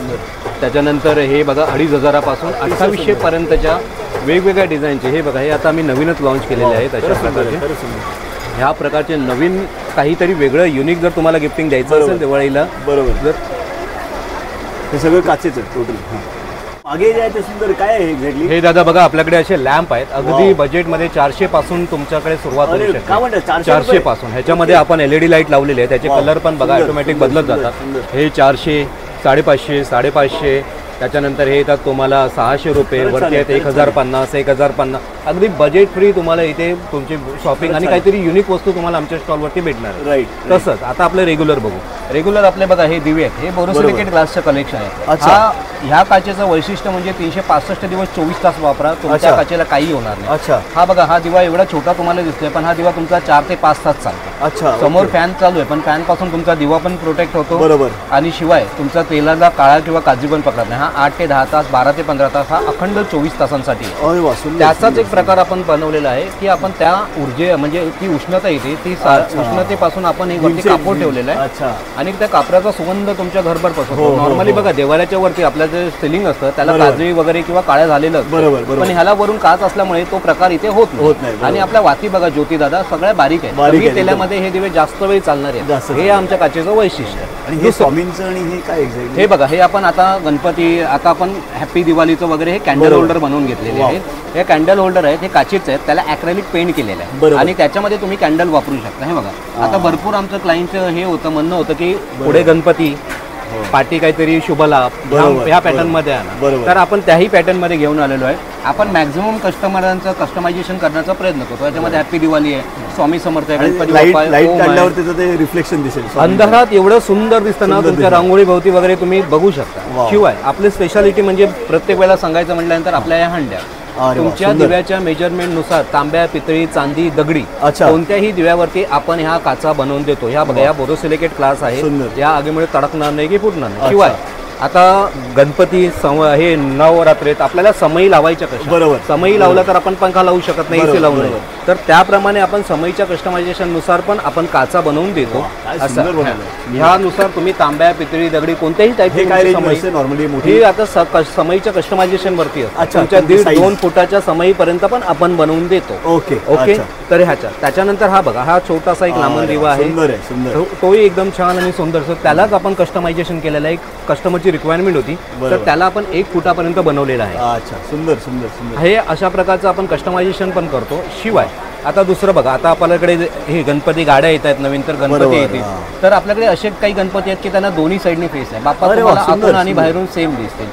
त्याच्यानंतर हे बघा 2500 पासून 2800 पर्यंतच्या वेगवेगळ्या डिझाईनचे. हे बघा, हे आता आम्ही नवीनच लॉन्च केलेले आहेत अशा प्रकारचे. ह्या प्रकारचे नवीन काहीतरी वेगळं युनिक जर तुम्हाला गिफ्टिंग द्यायचं असेल दिवाळीला, बरोबर, जर हे सगळं काचेच आहे टोटल. मागे जे आहे ते सुंदर काय आहे एक्झॅक्टली? हे दादा बघा, आपल्याकडे असे लॅम्प आहेत अगदी बजेटमध्ये 400 पासून तुमच्याकडे सुरुवात होऊ शकते. 400 पासून. ह्याच्यामध्ये आपण LED लाईट लावलेले आहे, त्याचे कलर पण बघा ऑटोमॅटिक बदलत जातात. हे 400, 550, 550. त्याच्यानंतर हे येतात तुम्हाला 600 रुपये, वरती आहेत 1050, 1050. अगदी बजेट फ्री तुम्हाला इथे तुमची शॉपिंग आणि काहीतरी युनिक वस्तू तुम्हाला आमच्या स्टॉलवरती भेटणार. राईट. तसंच आता आपले रेग्युलर बघू. रेग्युलर आपले बघा हे दिवे आहेत, हे बोरोसिलिकेट ग्लासचं कलेक्शन आहे. ह्या काचेचं वैशिष्ट्य म्हणजे 365 दिवस 24 तास वापरा, तुमच्या काचेला काही होणार नाही. अच्छा. हा बघा, हा दिवा एवढा छोटा तुम्हाला दिसतोय, पण हा दिवा तुमचा 4 ते 5 तास चालतो. अच्छा. समोर फॅन चालू आहे, पण फॅन पासून तुमचा दिवा पण प्रोटेक्ट होतो. बरोबर. आणि शिवाय तुमचा तेलाला काळा किंवा काळजी पण पकडत नाही. हा 8 ते 10 तास, 12 ते 15 तास, हा अखंड 24 तासांसाठी. त्याचाच एक प्रकार आपण बनवलेला आहे की आपण त्या ऊर्जे म्हणजे ती उष्णता येते, ती उष्णतेपासून आपण एक वरती कापड ठेवलेलं आहे आणि त्या कापडाचा सुगंध तुमच्या घरभर पसरतो. नॉर्मली बघा देवाऱ्याच्या वरती आपल्या जे सिलिंग असतं त्याला काजळी वगैरे किंवा काळ्या झालेलं, पण ह्याला वरून काच असल्यामुळे तो प्रकार इथे होत नाही. आणि आपल्या वाती बघा ज्योती दादा सगळ्या बारीक आहे, तेलामध्ये हे दिवे जास्त वेळ चालणार आहे. हे आमच्या काचेचं वैशिष्ट्य. आणि हे स्वामींचं आणि हे काय एक्झॅक्टली? हे बघा, हे आपण आता गणपती, आता आपण हॅपी दिवाळीचं वगैरे हे कॅन्डल होल्डर बनवून घेतलेले आहेत. हे कॅन्डल होल्डर आहेत, हे काचेचे आहेत, त्याला ॲक्रेलिक पेंट केलेलं आहे आणि त्याच्यामध्ये तुम्ही कॅन्डल वापरू शकता. हे बघा, आता भरपूर आमचं क्लायंटचं हे होतं, म्हणणं होतं की पुढे गणपती पार्टी काहीतरी शुभलाभ ह्या पॅटर्न मध्ये आला, तर आपण त्याही पॅटर्न मध्ये घेऊन आलेलो आहे. आपण मॅक्झिमम कस्टमरांचं कस्टमायझेशन करण्याचा प्रयत्न करतो. याच्यामध्ये हॅपी दिवाळी आहे, स्वामी समर्थ आहे, गणपती बाप्पा, रिफ्लेक्शन दिसेल अंधारात एवढं सुंदर दिसतं ना तुमच्या रांगोळी भोवती वगैरे तुम्ही बघू शकता. शिवाय आपली स्पेशालिटी म्हणजे प्रत्येक वेळेला सांगायचं म्हटल्यानंतर आपल्या या हंड्या तुमच्या दिव्याच्या मेजरमेंट नुसार तांब्या, पितळी, चांदी, दगडी कोणत्याही दिव्यावरती आपण ह्या काचा बनवून देतो. ह्या बघा, या बोरोसिलिकेट ग्लास आहे, या आगीमुळे तडकणार नाही की फुटणार नाही. शिवाय आता गणपती हे नवरात्रीत आपल्याला समई लावायच्या कशा, बरोबर, समई लावला तर आपण पंखा लावू शकत नाही, एसी लावू नये, तर त्याप्रमाणे आपण समईच्या कस्टमायझेशन नुसार पण आपण काचा बनवून देतो. असं ह्यानुसार तुम्ही तांब्या, पितळी, दगडी कोणत्याही टाईपची समई नॉर्मली मोठी आता समईच्या कस्टमायझेशन वरती तुमच्या 1.5-2 फुटाच्या समईपर्यंत पण आपण बनवून देतो. Okay okay. तर ह्याच्या त्याच्यानंतर हा बघा, हा छोटासा एक लांबन दिवा आहे, तोही एकदम छान आणि सुंदर. त्यालाच आपण कस्टमायझेशन केलेलं आहे, कस्टमरची रिक्वायरमेंट होती तर त्याला आपण 1 फुटापर्यंत बनवलेला आहे. अच्छा, सुंदर सुंदर सुंदर. हे अशा प्रकारचं आपण कस्टमायझेशन पण करतो. शिवाय आता दुसरं बघा, आता आपल्याकडे हे गणपती गाड्या येत आहेत नवीन, तर गणपती येते, तर आपल्याकडे असे काही गणपती आहेत की त्यांना दोन्ही साईडनी फेस आहे, बाप्पा तुम्हाला आतून आणि बाहेरून सेम दिसतील.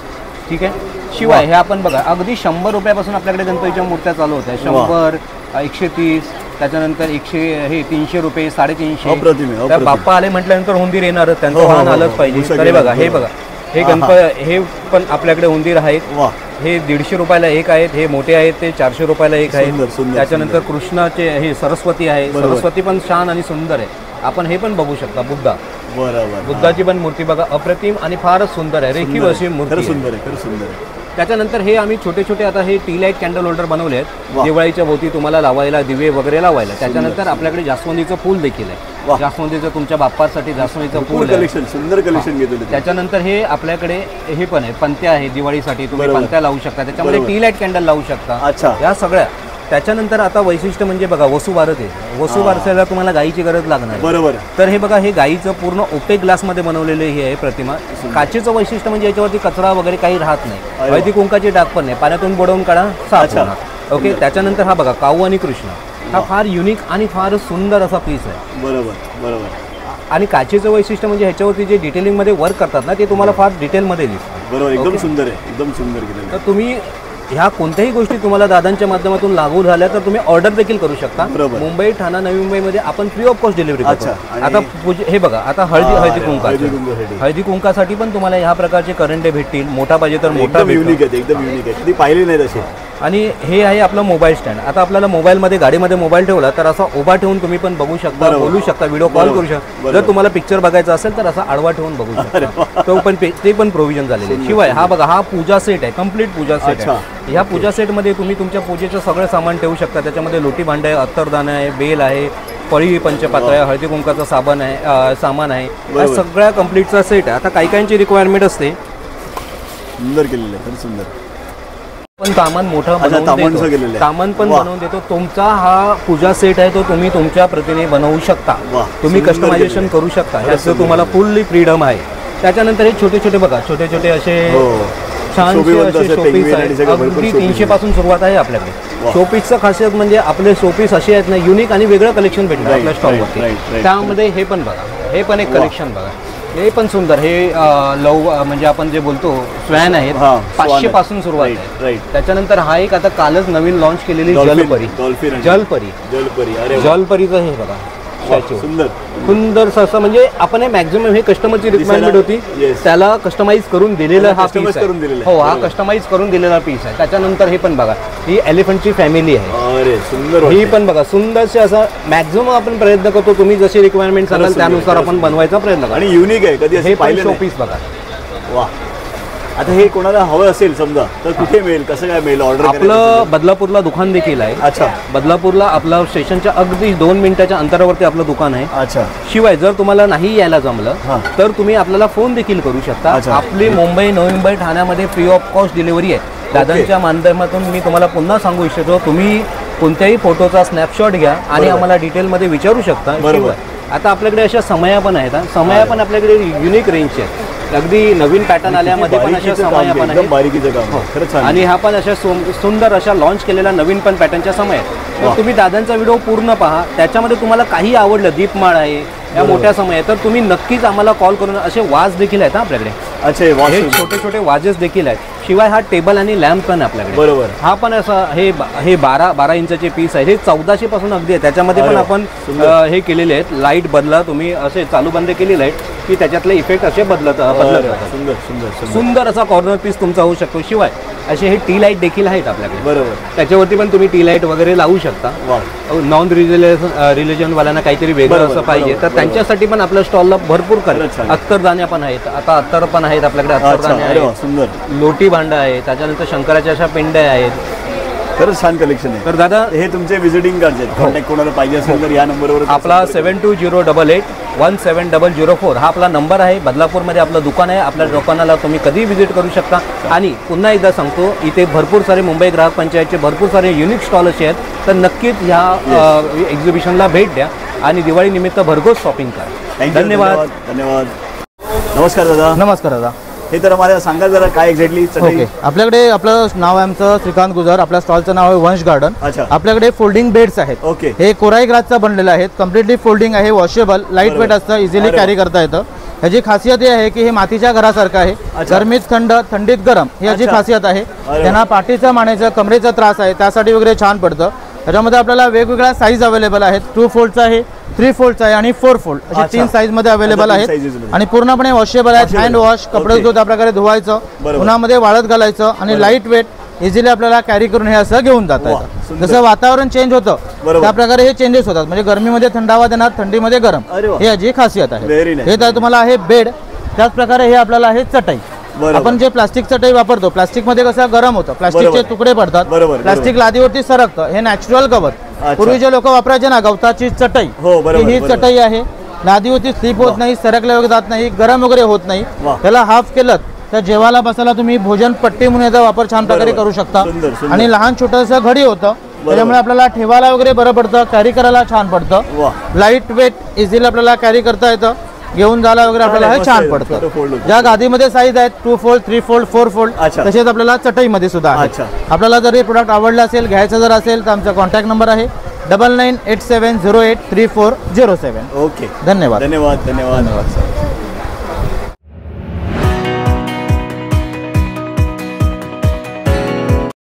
ठीक आहे. शिवाय हे आपण बघा, अगदी 100 रुपयापासून आपल्याकडे गणपतीच्या मूर्त्या चालू होत्या. 100, 130, त्याच्यानंतर 300 रुपये, 350. तर बाप्पा आले म्हटल्यानंतर उंदीर येणार, त्यांचं वाहन आलंच पाहिजे. तर बघा, हे बघा, हे हे पण आपल्याकडे उंदीर आहेत. हे 150 रुपयाला एक आहेत, हे मोठे आहेत ते 400 रुपयाला एक आहेत. त्याच्यानंतर कृष्णाचे हे सरस्वती आहे, सरस्वती पण छान आणि सुंदर आहे. आपण हे पण बघू शकता, बुद्धा, बरोबर, बुद्धाची पण मूर्ती बघा, अप्रतिम आणि फारच सुंदर आहे, रेखीव अशी मूर्ती, सुंदर आहे, सुंदर आहे. त्याच्यानंतर हे आम्ही छोटे छोटे आता हे टी लाईट कॅन्डल होल्डर बनवले आहेत, दिवाळीच्या भोवती तुम्हाला लावायला, दिवे वगैरे लावायला. त्याच्यानंतर आपल्याकडे जास्वंदीचं फूल देखील आहे, जास्वंदीचं तुमच्या बाप्पासाठी जास्वंदीचं फूल कलेक्शन, सुंदर कलेक्शन घेतलेलं. त्याच्यानंतर हे आपल्याकडे हे पण आहे, पंत्या आहे, दिवाळीसाठी तुम्ही पंत्या लावू शकता, त्याच्यामध्ये टी लाईट कॅन्डल लावू शकता. अच्छा, या सगळ्या. त्याच्यानंतर आता वैशिष्ट्य म्हणजे बघा, वसुबारस आहे, वसुबारसाला तुम्हाला गाईची गरज लागणार, बरोबर. तर हे बघा, हे गाईचं पूर्ण ओपेक ग्लासमध्ये बनवलेले हे आहे प्रतिमा. काचेचं वैशिष्ट्य म्हणजे याच्यावरती कचरा वगैरे काही राहत नाही, हळदी कुंकाची डाग पण नाही, पाण्यातून बुडवून काढा, साफ होणार. ओके. त्याच्यानंतर हा बघा, काऊ आणि कृष्ण, हा फार युनिक आणि फार सुंदर असा पीस आहे. बरोबर बरोबर. आणि काचेचं वैशिष्ट्य म्हणजे ह्याच्यावरती जे डिटेलिंगमध्ये वर्क करतात ना ते तुम्हाला फार डिटेलमध्ये दिसतं. बरोबर, एकदम सुंदर आहे, एकदम सुंदर केलेलं. तर तुम्ही ह्या कोणत्याही गोष्टी तुम्हाला दादांच्या माध्यमातून लागू झाल्या तर तुम्ही ऑर्डर देखील करू शकता. मुंबई, ठाणा, नवी मुंबईमध्ये आपण फ्री ऑफ कॉस्ट डिलिव्हरी करतो. आता हे बघा, आता हळदी कुंकासाठी पण तुम्हाला ह्या प्रकारचे करंडे भेटतील. मोठा पाहिजे तर मोठा, युनिक आहे, एकदम युनिक आहे, कधी पाहिले नाही तसे. आणि हे आहे आपलं मोबाईल स्टँड. आता आपल्याला मोबाईलमध्ये गाडीमध्ये मोबाईल ठेवला तर असा उभा ठेवून तुम्ही पण बघू शकता, बोलू शकता, व्हिडिओ कॉल करू शकता. जर तुम्हाला पिक्चर बघायचा असेल तर असा आडवा ठेवून बघू शकता. तो पण ते पण प्रोव्हिजन झालेले. शिवाय हा बघा, हा पूजा सेट आहे, कम्प्लीट पूजा सेट आहे. ह्या पूजा सेटमध्ये तुम्ही तुमच्या पूजेचं सगळं सामान ठेवू शकता. त्याच्यामध्ये लोटी भांड आहे, अत्तरदान आहे, बेल आहे, पळी पंचपात्र आहे, हळदी कुंकाचा सामान आहे. या सगळ्या कम्प्लीटचा सेट आहे. आता काही काहींची रिक्वायरमेंट असते. सुंदर केलेलं आहे, सुंदर. पण सामान मोठं सामान पण बनवून देतो. तुमचा हा पूजा सेट आहे तो तुम्ही तुमच्या प्रतीने बनवू शकता. तुम्ही कस्टमायझेशन करू शकता. ह्याचं तुम्हाला फुल्ली फ्रीडम आहे. त्याच्यानंतर हे छोटे छोटे बघा, छोटे छोटे असे छानसे असे शोपीस आहेत. अगदी 300 पासून सुरुवात आहे आपल्याकडे. शोपीसचं खासियत म्हणजे आपले शोपीस असे आहेत ना, युनिक आणि वेगळं कलेक्शन भेटणार आपल्या स्टॉलवरती. त्यामध्ये हे पण बघा, हे पण एक कलेक्शन बघा, हे पण सुंदर. हे म्हणजे आपण जे बोलतो स्वॅन आहेत, 500 पासून सुरुवात आहे. त्याच्यानंतर हा एक आता कालच नवीन लॉन्च केलेली जलपरीचं हे बघा स्टॅच्यू. सुंदर असं म्हणजे आपण हे मॅक्झिमम हे कस्टमरची रिक्वायरमेंट होती, त्याला कस्टमाइज करून दिलेला हा पीस आहे. हो, हा कस्टमाइज करून दिलेला पीस आहे. त्याच्यानंतर हे पण बघा, ही एलिफंटची फॅमिली आहे. ही पण बघा, सुंदरसे असं मॅक्झिमम आपण प्रयत्न करतो. तुम्ही जशी रिक्वायरमेंट सांगाल त्यानुसार आपण बनवायचा प्रयत्न करतो. आणि युनिक आहे, कधी हे पण शोपीस बघा. वा, आता हे कोणाला हवं असेल समजा तर कुठे मिळेल, कसं काय मिळेल ऑर्डर? आपलं बदलापूरला दुकान देखील आहे. अच्छा. बदलापूरला आपलं स्टेशनच्या अगदी 2 मिनिटाच्या अंतरावरती आपलं दुकान आहे. अच्छा. शिवाय जर तुम्हाला नाही यायला जमलं तर तुम्ही आपल्याला फोन देखील करू शकता. आपली मुंबई, नवी मुंबई, ठाण्यामध्ये फ्री ऑफ कॉस्ट डिलिव्हरी आहे. दादांच्या माध्यमातून मी तुम्हाला पुन्हा सांगू इच्छितो, तुम्ही कोणत्याही फोटोचा स्नॅपशॉट घ्या आणि आम्हाला डिटेलमध्ये विचारू शकता. आता आपल्याकडे अशा समया पण आहेत. समया पण आपल्याकडे युनिक रेंजचे आहेत. अगदी नवीन पॅटर्न आल्यामध्ये पण अशा समया पण आहेत. आणि हा पण अशा सुंदर अशा लॉन्च केलेल्या नवीन पण पॅटर्नच्या समय आहेत. तर तुम्ही दादांचा व्हिडिओ पूर्ण पहा. त्याच्यामध्ये तुम्हाला काही आवडलं, दीपमाळ आहे, या मोठ्या समय आहे, तर तुम्ही नक्कीच आम्हाला कॉल करून. असे वाज देखील आहेत आपल्याकडे. अच्छा, हे छोटे छोटे वाजेस देखील आहेत. शिवाय हा टेबल आणि लॅम्प पण आपल्याकडे. बरोबर. हा पण असा हे 12 इंचाचे पीस आहे. हे 1400 पासून अगदी आहे. त्याच्यामध्ये पण आपण हे केलेले आहेत. लाईट बदला, तुम्ही असे चालू बंद केलेले आहेत की त्याच्यातले इफेक्ट असे बदलत सुंदर असा कॉर्नर पीस तुमचा होऊ शकतो. शिवाय असे हे टी लाईट देखील आहेत आपल्याकडे. बरोबर. त्याच्यावरती पण तुम्ही टी लाईट वगैरे लावू शकता. नॉन रिलिजन वाल्यांना काहीतरी वेगळं असं पाहिजे तर त्यांच्यासाठी पण आपल्या स्टॉलला भरपूर अत्तरदाण्या पण आहेत. आता अत्तर पण आहेत आपल्याकडे. अत्तरदाण्या आहेत, लोटी भांड आहे, त्याच्यानंतर शंकराच्या अशा पेंड्या आहेत. खरंच छान कलेक्शन आहे. तर दादा हे तुमचे व्हिजिटिंग कार्ड आहेत. कॉन्टॅक्ट कोणाला पाहिजे असेल तर या नंबरवर आपला 7208817004 हा आपला नंबर आहे. बदलापूरमध्ये आपलं दुकान आहे. आपल्या दुकानाला तुम्ही कधीही व्हिजिट करू शकता. आणि पुन्हा एकदा सांगतो, इथे भरपूर सारे मुंबई ग्राहक पंचायतचे भरपूर सारे युनिक स्टॉल असे आहेत. तर नक्कीच ह्या एक्झिबिशनला भेट द्या आणि दिवाळी निमित्त भरघोस शॉपिंग करा. धन्यवाद. धन्यवाद. नमस्कार दादा. नमस्कार दादा. हे तर आम्हाला सांगा जरा काय एक्झॅक्टली. ओके, आपल्याकडे आपलं नाव आहे आमचं श्रीकांत गुजर. आपल्या स्टॉलचं नाव आहे वंश गार्डन. आपल्याकडे फोल्डिंग बेड्स आहेत. ओके. हे कोराई ग्लासचा बनलेला आहेत. कम्प्लिटली फोल्डिंग आहे, वॉशेबल, लाईट वेट असतं, इझिली कॅरी करता येतं. ह्याची खासियत ही आहे की हे मातीच्या घरासारखं आहे. गरमीत थंड, थंडीत गरम, ही याची खासियत आहे. त्यांना पाठीचा, मानेचा, कमरेचा त्रास आहे त्यासाठी वगैरे छान पडतं. त्याच्यामध्ये आपल्याला वेगवेगळ्या साईज अवेलेबल आहेत. 2 फोल्डचा आहे, 3 फोल्डचा आहे आणि 4 फोल्ड असे 3 साईज मध्ये अवेलेबल आहेत. आणि पूर्णपणे वॉशेबल आहेत. हँड वॉश, कपडे धुवून त्या प्रकारे धुवायचं, उन्हामध्ये वाळत घालायचं आणि लाईट वेट, इझिली आपल्याला कॅरी करून हे असं घेऊन जाता येतं. जसं वातावरण चेंज होतं त्या प्रकारे हे चेंजेस होतात. म्हणजे गरमीमध्ये थंडावा देणार, थंडीमध्ये गरम, हे याची खासियत आहे. हे तर तुम्हाला आहे बेड. त्याच प्रकारे हे आपल्याला आहे चटई. आपण जे प्लास्टिक चटई वापरतो, प्लास्टिक मध्ये कसं गरम होतं, प्लास्टिकचे तुकडे पडतात, प्लास्टिक लादीवरती सरकतं. हे नॅचरल गवत, पूर्वीचे लोक वापरायचे ना गवताची चटई, ही चटई आहे. लादीवरती स्लिप होत नाही, सरकल्या वगैरे जात नाही, गरम वगैरे होत नाही. त्याला हाफ केलं तर जेवायला बसायला तुम्ही भोजन पट्टी म्हणून याचा वापर छान प्रकारे करू शकता. आणि लहान छोटंसं घडी होतं, त्याच्यामुळे आपल्याला ठेवायला वगैरे बरं पडतं, कॅरी करायला छान पडतं. लाईट वेट, इझिली आपल्याला कॅरी करता येतं, घेऊन जायला वगैरे आपल्याला हे छान पडतं. ज्या गादीमध्ये साईज आहेत 2 फोल्ड, 3 फोल्ड, 4 फोल्ड, तसेच आपल्याला चटईमध्ये सुद्धा आहे. आपल्याला जर हे प्रोडक्ट आवडलं असेल, घ्यायचं जर असेल तर आमचा कॉन्टॅक्ट नंबर आहे 9987083407. ओके, धन्यवाद. धन्यवाद.